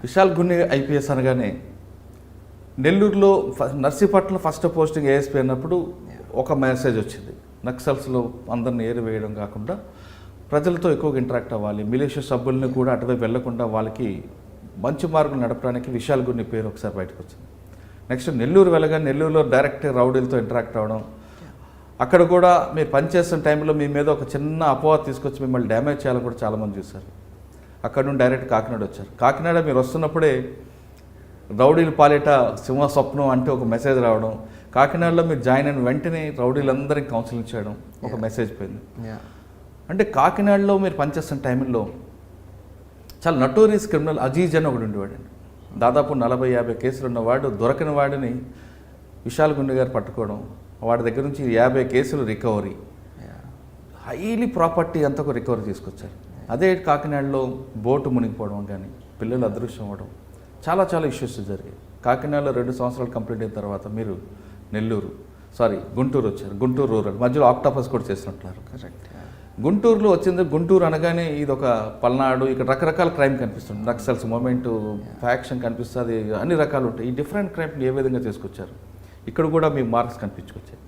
Vishal Gunni IPS అనగానే నెల్లూరులో Narsipatnam first posting ASP అన్నప్పుడు ఒక మెసేజ్ వచ్చింది. నక్సల్స్లో అందరిని ఏరివేయడం కాకుండా ప్రజలతో ఎక్కువగా ఇంటరాక్ట్ అవ్వాలి, మిలిషియా సభ్యుల్ని కూడా అటువైపు వెళ్లకుండా వాళ్ళకి మంచి మార్గం నడపడానికి విశాల్ గున్ని పేరు ఒకసారి బయటకు వచ్చింది. నెక్స్ట్ నెల్లూరు వెళ్ళగానే నెల్లూరులో డైరెక్ట్ రౌడీలతో ఇంటరాక్ట్ అవ్వడం, అక్కడ కూడా మీరు పనిచేస్తున్న టైంలో మీ మీద ఒక చిన్న అపోహ తీసుకొచ్చి మిమ్మల్ని డ్యామేజ్ చేయాలని కూడా చాలామంది చూశారు. అక్కడ నుండి డైరెక్ట్ కాకినాడ వచ్చారు. కాకినాడ మీరు వస్తున్నప్పుడే రౌడీలు పాలిట సింహ స్వప్నం అంటే ఒక మెసేజ్ రావడం, కాకినాడలో మీరు జాయిన్ అయిన వెంటనే రౌడీలందరికీ కౌన్సిలింగ్ చేయడం, ఒక మెసేజ్ పోయింది. అంటే కాకినాడలో మీరు పనిచేస్తున్న టైంలో చాలా నటోరియస్ క్రిమినల్ అజీజ్ అని ఒకటి ఉండేవాడండి. దాదాపు 40-50 కేసులు ఉన్నవాడు, దొరకని వాడిని విశాల్ గుండె గారు పట్టుకోవడం, వాడి దగ్గర నుంచి 50 కేసులు రికవరీ, హైలీ ప్రాపర్టీ అంతా రికవరీ తీసుకొచ్చారు. అదే కాకినాడలో బోటు మునిగిపోవడం కానీ, పిల్లలు అదృశ్యం అవ్వడం, చాలా చాలా ఇష్యూస్ జరిగాయి. కాకినాడలో 2 సంవత్సరాలు కంప్లీట్ అయిన తర్వాత మీరు గుంటూరు వచ్చారు. గుంటూరు రూరల్ మధ్యలో ఆక్టోపస్ కూడా చేసినట్టున్నారు. కరెక్ట్. గుంటూరులో వచ్చింది. గుంటూరు అనగానే ఇది ఒక పల్నాడు, ఇక్కడ రకరకాల క్రైమ్ కనిపిస్తుంది. నక్సల్స్ మూమెంట్, ఫ్యాక్షన్ కనిపిస్తుంది, అన్ని రకాలు ఉంటాయి. ఈ డిఫరెంట్ క్రైమ్ని ఏ విధంగా తీసుకొచ్చారు? ఇక్కడ కూడా మీ మార్క్స్ కనిపించుకొచ్చాయి.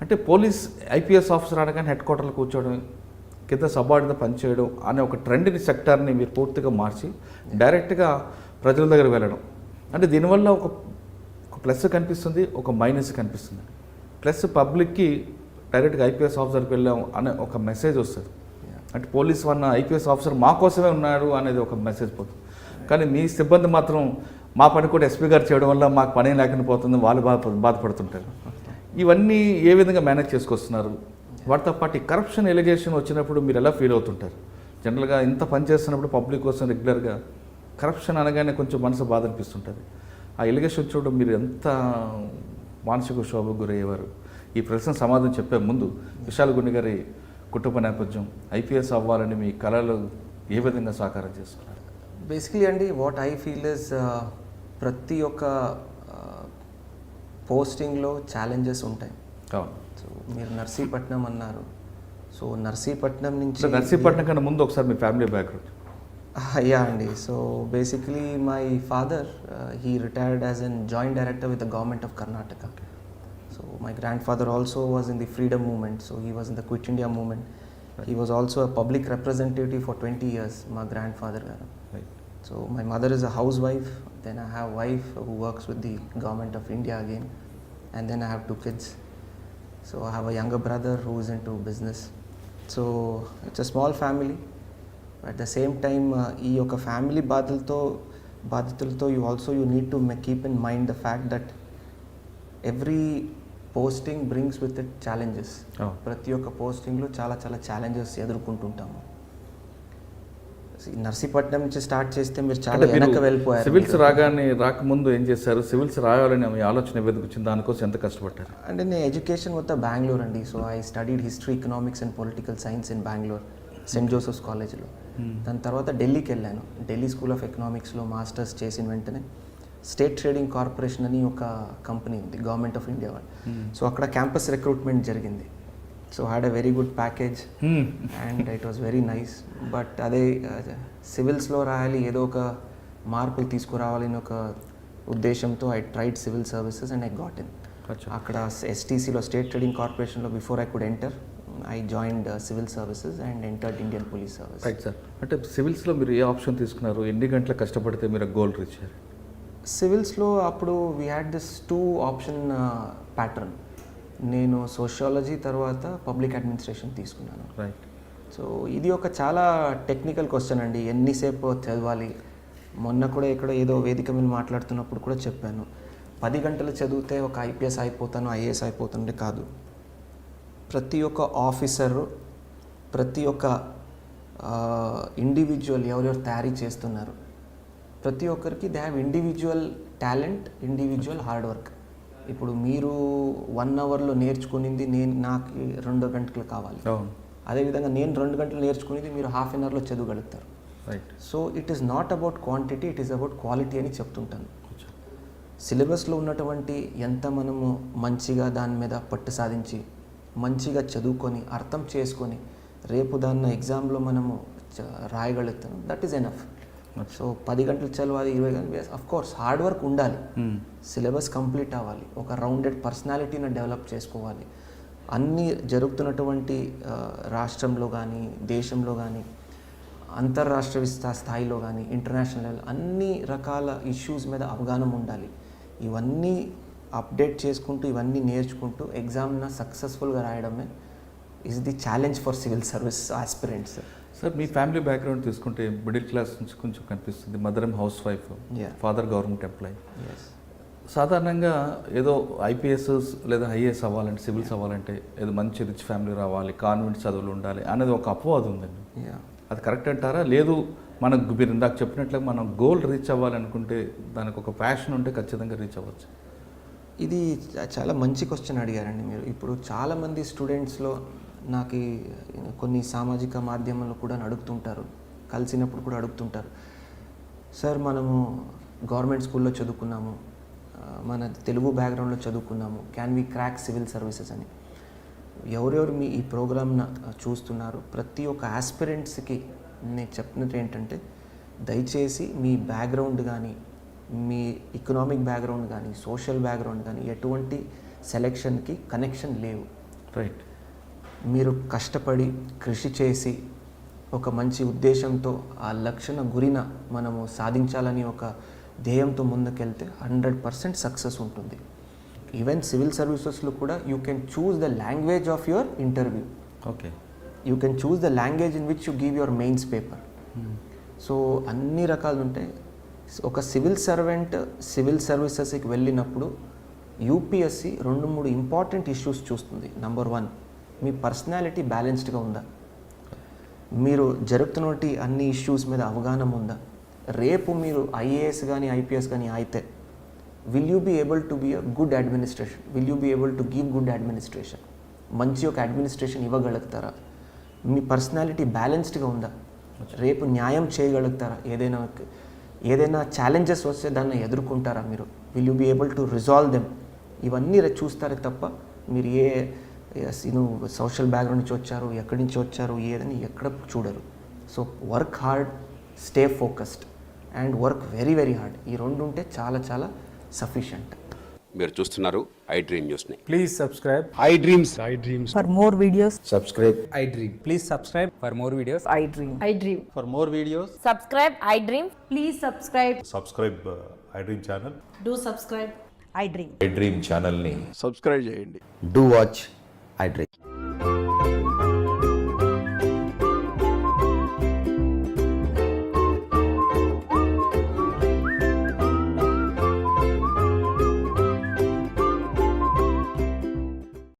అంటే పోలీస్ ఐపీఎస్ ఆఫీసర్ అనగానే హెడ్ క్వార్టర్లో కూర్చోవడం, కింద సబార్డిన పనిచేయడం అనే ఒక ట్రెండ్ని, సెక్టార్ని మీరు పూర్తిగా మార్చి డైరెక్ట్గా ప్రజల దగ్గర వెళ్ళడం. అంటే దీనివల్ల ఒక ప్లస్ కనిపిస్తుంది, ఒక మైనస్ కనిపిస్తుంది. ప్లస్ పబ్లిక్కి డైరెక్ట్గా ఐపీఎస్ ఆఫీసర్కి వెళ్ళాం అనే ఒక మెసేజ్ వస్తుంది. అంటే పోలీస్ వన్న ఐపీఎస్ ఆఫీసర్ మా కోసమే ఉన్నాడు అనేది ఒక మెసేజ్ పోతుంది. కానీ మీ సిబ్బంది మాత్రం మా పని కూడా ఎస్పీ గారు చేయడం వల్ల మాకు పని లేకుండా పోతుంది, వాళ్ళు బాధపడుతుంటారు. ఇవన్నీ ఏ విధంగా మేనేజ్ చేసుకొస్తున్నారు? వాటితో పాటు ఈ కరప్షన్ ఎలిగేషన్ వచ్చినప్పుడు మీరు ఎలా ఫీల్ అవుతుంటారు? జనరల్గా ఇంత పని చేస్తున్నప్పుడు పబ్లిక్ కోసం రెగ్యులర్గా కరప్షన్ అనగానే కొంచెం మనసు బాధ అనిపిస్తుంటుంది. ఆ ఎలిగేషన్ చూడడం మీరు ఎంత మానసిక శోభకు గురయ్యేవారు? ఈ ప్రశ్న సమాధానం చెప్పే ముందు విశాల్ గుండె గారి కుటుంబ నేపథ్యం, ఐపీఎస్ అవ్వాలని మీ కళలు ఏ విధంగా సాకారం చేస్తున్నారు? బేసికలీ అండి, వాట్ ఐ ఫీల్ ఇస్ ప్రతి ఒక్క పోస్టింగ్లో ఛాలెంజెస్ ఉంటాయి. సో మీరు నర్సీపట్నం అన్నారు. సో నర్సీపట్నం కన్నా ముందు ఒకసారి మీ ఫ్యామిలీ బ్యాక్గ్రౌండ్. యా అండి. So basically my father he retired as an joint director with the government of Karnataka. So my grandfather also was in the freedom movement, so he was in the Quit India movement. Right. He was also a public representative for 20 years, my grandfather garu. Right. So my mother is a housewife, then I have a wife who works with the government of India again, and then I have 2 kids. So I have a younger brother who is into business. So it's a small family, but at the same time ee oka family బాధ్యతలతో you need to keep in mind the fact that every posting brings with it challenges. ప్రతి ఒక్క పోస్టింగ్లో చాలా చాలా challenges ఎదుర్కొంటుంటాము. Narsipatnam నుంచి start చేస్తే మీరు చాలా వెనక్కి వెళ్ళిపోయారు. సివిల్స్ రాకముందు ఏం చేశారు? సివిల్స్ రాయాలని మీ ఆలోచన వెతుకుచ్చింది, దానికోసం ఎంత కష్టపడ్డారు? అంటే నేను ఎడ్యుకేషన్ మొత్తం బెంగళూరు అండి. So I studied history, economics and political science in Bengaluru, Saint Joseph's కాలేజ్లో. దాని తర్వాత ఢిల్లీకి వెళ్ళాను. ఢిల్లీ స్కూల్ ఆఫ్ ఎకనామిక్స్లో మాస్టర్స్ చేసిన వెంటనే స్టేట్ ట్రేడింగ్ కార్పొరేషన్ అని ఒక కంపెనీ ఉంది, గవర్నమెంట్ ఆఫ్ ఇండియా వాళ్ళు. సో అక్కడ క్యాంపస్ రిక్రూట్మెంట్ జరిగింది. So had a very good package and it was very nice. But అదే సివిల్స్లో రాయాలి, ఏదో ఒక మార్పులు తీసుకురావాలని ఒక ఉద్దేశంతో I tried civil services and I got in. అక్కడ ఎస్టీసీలో స్టేట్ ట్రేడింగ్ కార్పొరేషన్లో before I could enter I joined civil services and entered Indian police service. Right sir. అంటే సివిల్స్లో మీరు ఏ ఆప్షన్ తీసుకున్నారు? ఎన్ని గంటలు కష్టపడితే మీరు గోల్ రీచ్ అయ్యారు? సివిల్స్లో అప్పుడు we had this 2 option pattern. నేను సోషియాలజీ తర్వాత పబ్లిక్ అడ్మినిస్ట్రేషన్ తీసుకున్నాను. రైట్. సో ఇది ఒక చాలా టెక్నికల్ క్వశ్చన్ అండి, ఎన్నిసేపు చదవాలి. మొన్న కూడా ఇక్కడ ఏదో వేదిక మీద మాట్లాడుతున్నప్పుడు కూడా చెప్పాను, 10 గంటలు చదివితే ఒక ఐపీఎస్ అయిపోతాను, ఐఏఎస్ అయిపోతుండే కాదు. ప్రతి ఒక్క ఆఫీసరు, ప్రతి ఒక్క ఇండివిజువల్ ఎవరెవరు తయారీ చేస్తున్నారు, ప్రతి ఒక్కరికి they have individual talent, individual hard work. ఇప్పుడు మీరు 1 అవర్లో నేర్చుకునింది నాకు 2 గంటలు కావాలి. అదేవిధంగా నేను 2 గంటలు నేర్చుకునేది మీరు హాఫ్ అన్ అవర్లో చదవగలుగుతారు. Right. So it is not about quantity, it is about quality అని చెప్తుంటాను. సిలబస్లో ఉన్నటువంటి ఎంత మనము మంచిగా దాని మీద పట్టు సాధించి మంచిగా చదువుకొని అర్థం చేసుకొని రేపు దాన్ని ఎగ్జామ్లో మనము రాయగలుగుతాం, దట్ ఈస్ ఎనఫ్. సో 10 గంటలు చదవాలి 20 గంటలు అఫ్ కోర్స్ హార్డ్ వర్క్ ఉండాలి, సిలబస్ కంప్లీట్ అవ్వాలి, ఒక రౌండెడ్ పర్సనాలిటీని డెవలప్ చేసుకోవాలి. అన్నీ జరుగుతున్నటువంటి రాష్ట్రంలో కానీ దేశంలో కానీ అంతర్రాష్ట్ర స్థాయిలో కానీ ఇంటర్నేషనల్ లెవెల్ అన్ని రకాల ఇష్యూస్ మీద అవగాహన ఉండాలి. ఇవన్నీ అప్డేట్ చేసుకుంటూ ఇవన్నీ నేర్చుకుంటూ ఎగ్జామ్ని సక్సెస్ఫుల్గా రాయడమే is the challenge for civil service aspirants. Sir మీ ఫ్యామిలీ బ్యాక్గ్రౌండ్ తీసుకుంటే మిడిల్ క్లాస్ నుంచి కొంచెం కనిపిస్తుంది. Mother house wife, father government employee. సాధారణంగా ఏదో ఐపీఎస్ లేదా ఐఏఎస్ అవ్వాలంటే సివిల్స్ అవ్వాలంటే ఏదో మంచి రిచ్ ఫ్యామిలీ రావాలి, కాన్వెంట్ చదువులు ఉండాలి అనేది ఒక అపవాదం ఉందండి. అది కరెక్ట్ అంటారా? లేదు మనకు మీరు ఇందాక చెప్పినట్లుగా మనం గోల్ రీచ్ అవ్వాలనుకుంటే దానికి ఒక ప్యాషన్ ఉంటే ఖచ్చితంగా రీచ్ అవ్వచ్చు. ఇది చాలా మంచి క్వశ్చన్ అడిగారండి మీరు. ఇప్పుడు చాలామంది స్టూడెంట్స్లో నాకు కొన్ని సామాజిక మాధ్యమాల్లో కూడా అడుగుతుంటారు, కలిసినప్పుడు కూడా అడుగుతుంటారు, సార్ మనము గవర్నమెంట్ స్కూల్లో చదువుకున్నాము, మన తెలుగు బ్యాక్గ్రౌండ్లో చదువుకున్నాము, can we crack civil services అని. ఎవరెవరు మీ ఈ ప్రోగ్రామ్ను చూస్తున్నారు ప్రతి ఒక్క ఆస్పిరెంట్స్కి నేను చెప్పినట్టు ఏంటంటే, దయచేసి మీ బ్యాక్గ్రౌండ్ కానీ మీ ఎకనామిక్ బ్యాక్గ్రౌండ్ కానీ సోషల్ బ్యాక్గ్రౌండ్ కానీ ఎటువంటి సెలెక్షన్కి కనెక్షన్ లేవు. రైట్. మీరు కష్టపడి కృషి చేసి ఒక మంచి ఉద్దేశంతో ఆ లక్ష్య గురిన మనము సాధించాలని ఒక ధ్యేయంతో ముందుకెళ్తే 100% సక్సెస్ ఉంటుంది. ఈవెన్ సివిల్ సర్వీసెస్లో కూడా you can choose the language of your interview. Okay. You can choose the language in which you give your mains paper. So అన్ని రకాలు ఉంటాయి. ఒక సివిల్ సర్వెంట్ సివిల్ సర్వీసెస్కి వెళ్ళినప్పుడు యూపీఎస్సి 2-3 ఇంపార్టెంట్ ఇష్యూస్ చూస్తుంది. Number 1, మీ personality బ్యాలెన్స్డ్గా ఉందా, మీరు జరుగుతున్నటువంటి అన్ని ఇష్యూస్ మీద అవగాహన ఉందా, రేపు మీరు ఐఏఎస్ కానీ ఐపీఎస్ కానీ అయితే will you be able to be a good administration, will you be able to give good administration, మంచి ఒక అడ్మినిస్ట్రేషన్ ఇవ్వగలుగుతారా, మీ పర్సనాలిటీ బ్యాలెన్స్డ్గా ఉందా, రేపు న్యాయం చేయగలుగుతారా, ఏదైనా ఛాలెంజెస్ వస్తే దాన్ని ఎదుర్కొంటారా మీరు, will you be able to resolve them. ఇవన్నీ చూస్తారే తప్ప మీరు సోషల్ బ్యాక్గ్రౌండ్ నుంచి వచ్చారు, ఎక్కడి నుంచి వచ్చారు, ఏదని ఎక్కడ చూడరు. So work hard, stay focused and work very very hard. ఈ 2 ఉంటే చాలా చాలా సఫిషియంట్. మీరు చూస్తున్నారు ఐ డ్రీమ్ న్యూస్ని. Please subscribe I dreams. For more videos, subscribe I Dream. Please subscribe for more videos. I dream. I dream. for more videos. Subscribe, I dream. Please subscribe. Subscribe I dream channel. Do subscribe. I dream. I dream ఛానల్ని subscribe చేయండి. do watch I dream.